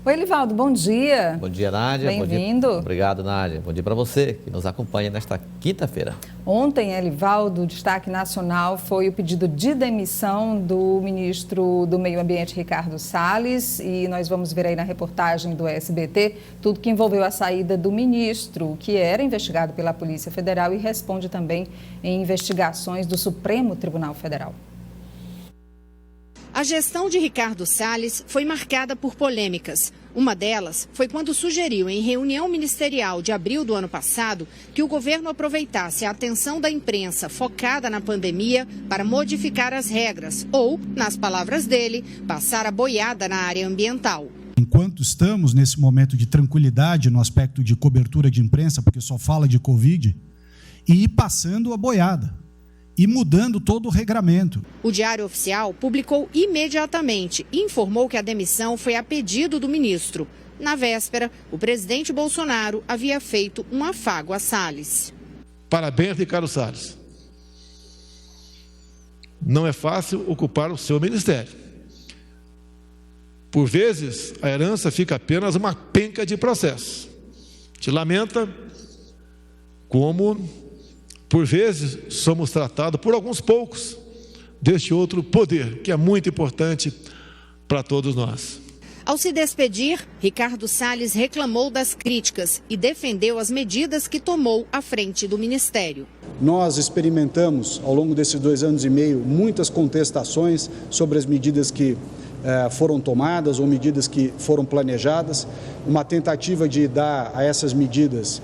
Oi, Elivaldo, bom dia. Bom dia, Nádia. Bem-vindo. Obrigado, Nádia. Bom dia para você que nos acompanha nesta quinta-feira. Ontem, Elivaldo, o destaque nacional foi o pedido de demissão do ministro do Meio Ambiente, Ricardo Salles, e nós vamos ver aí na reportagem do SBT tudo que envolveu a saída do ministro, que era investigado pela Polícia Federal e responde também em investigações do Supremo Tribunal Federal. A gestão de Ricardo Salles foi marcada por polêmicas. Uma delas foi quando sugeriu em reunião ministerial de abril do ano passado que o governo aproveitasse a atenção da imprensa focada na pandemia para modificar as regras ou, nas palavras dele, passar a boiada na área ambiental. Enquanto estamos nesse momento de tranquilidade no aspecto de cobertura de imprensa, porque só fala de Covid, e ir passando a boiada e mudando todo o regramento. O Diário Oficial publicou imediatamente e informou que a demissão foi a pedido do ministro. Na véspera, o presidente Bolsonaro havia feito um afago a Salles. Parabéns, Ricardo Salles. Não é fácil ocupar o seu ministério. Por vezes, a herança fica apenas uma penca de processo. Te lamenta como, por vezes, somos tratados por alguns poucos deste outro poder, que é muito importante para todos nós. Ao se despedir, Ricardo Salles reclamou das críticas e defendeu as medidas que tomou à frente do Ministério. Nós experimentamos, ao longo desses 2 anos e meio, muitas contestações sobre as medidas que foram tomadas ou medidas que foram planejadas, uma tentativa de dar a essas medidas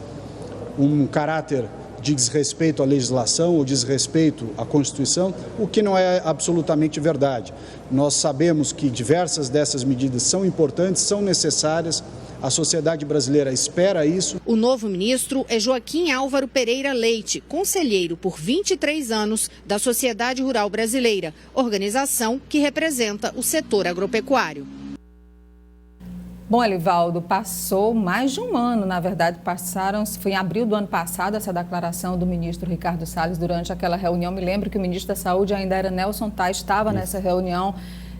um caráter de desrespeito à legislação ou desrespeito à Constituição, o que não é absolutamente verdade. Nós sabemos que diversas dessas medidas são importantes, são necessárias, a sociedade brasileira espera isso. O novo ministro é Joaquim Álvaro Pereira Leite, conselheiro por 23 anos da Sociedade Rural Brasileira, organização que representa o setor agropecuário. Bom, Elivaldo, passou mais de um ano, na verdade, foi em abril do ano passado essa declaração do ministro Ricardo Salles durante aquela reunião. Me lembro que o ministro da Saúde ainda era Nelson Tais, estava nessa reunião,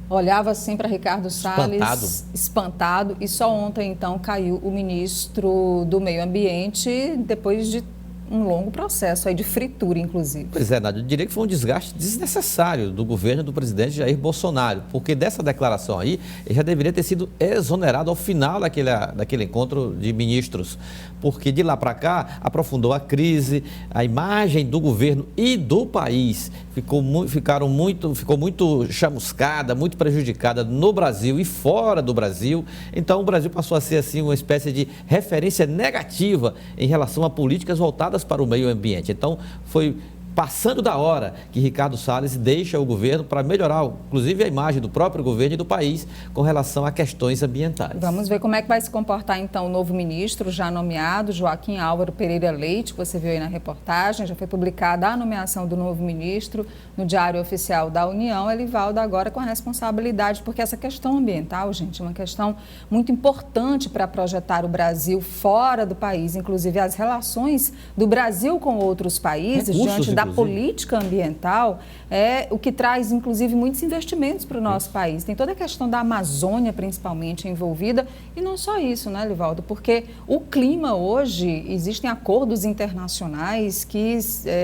olhava assim para Ricardo Salles, espantado, e só ontem, então, caiu o ministro do Meio Ambiente, depois de um longo processo aí de fritura, inclusive. Pois é, Nádia, eu diria que foi um desgaste desnecessário do governo do presidente Jair Bolsonaro, porque dessa declaração aí, ele já deveria ter sido exonerado ao final daquele encontro de ministros, porque de lá para cá aprofundou a crise, a imagem do governo e do país ficou muito chamuscada, muito prejudicada no Brasil e fora do Brasil. Então o Brasil passou a ser assim uma espécie de referência negativa em relação a políticas voltadas para o meio ambiente. Então, foi passando da hora que Ricardo Salles deixa o governo para melhorar, inclusive, a imagem do próprio governo e do país com relação a questões ambientais. Vamos ver como é que vai se comportar, então, o novo ministro já nomeado, Joaquim Álvaro Pereira Leite, que você viu aí na reportagem. Já foi publicada a nomeação do novo ministro no Diário Oficial da União. Elivaldo agora com a responsabilidade, porque essa questão ambiental, gente, é uma questão muito importante para projetar o Brasil fora do país, inclusive as relações do Brasil com outros países, diante da política ambiental, é o que traz, inclusive, muitos investimentos para o nosso país. Tem toda a questão da Amazônia, principalmente, envolvida, e não só isso, né, Elivaldo? Porque o clima hoje, existem acordos internacionais que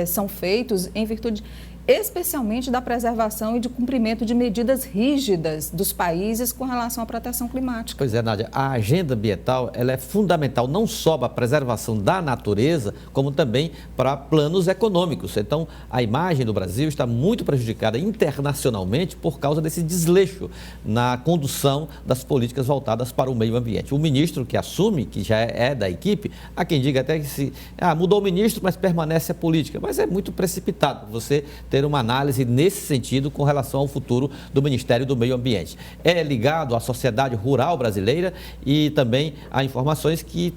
são feitos em virtude especialmente da preservação e de cumprimento de medidas rígidas dos países com relação à proteção climática. Pois é, Nádia, a agenda ambiental ela é fundamental não só para a preservação da natureza, como também para planos econômicos. Então, a imagem do Brasil está muito prejudicada internacionalmente por causa desse desleixo na condução das políticas voltadas para o meio ambiente. O ministro que assume, que já é da equipe, há quem diga até que mudou o ministro, mas permanece a política. Mas é muito precipitado você ter uma análise nesse sentido com relação ao futuro do Ministério do Meio Ambiente. É ligado à sociedade rural brasileira e também há informações que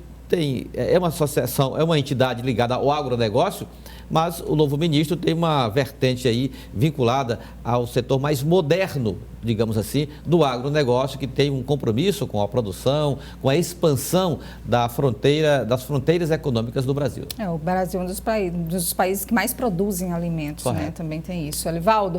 é uma associação, é uma entidade ligada ao agronegócio, mas o novo ministro tem uma vertente aí vinculada ao setor mais moderno, digamos assim, do agronegócio, que tem um compromisso com a produção, com a expansão das fronteiras econômicas do Brasil. O Brasil é um dos países que mais produzem alimentos, né? Também tem isso. Elivaldo.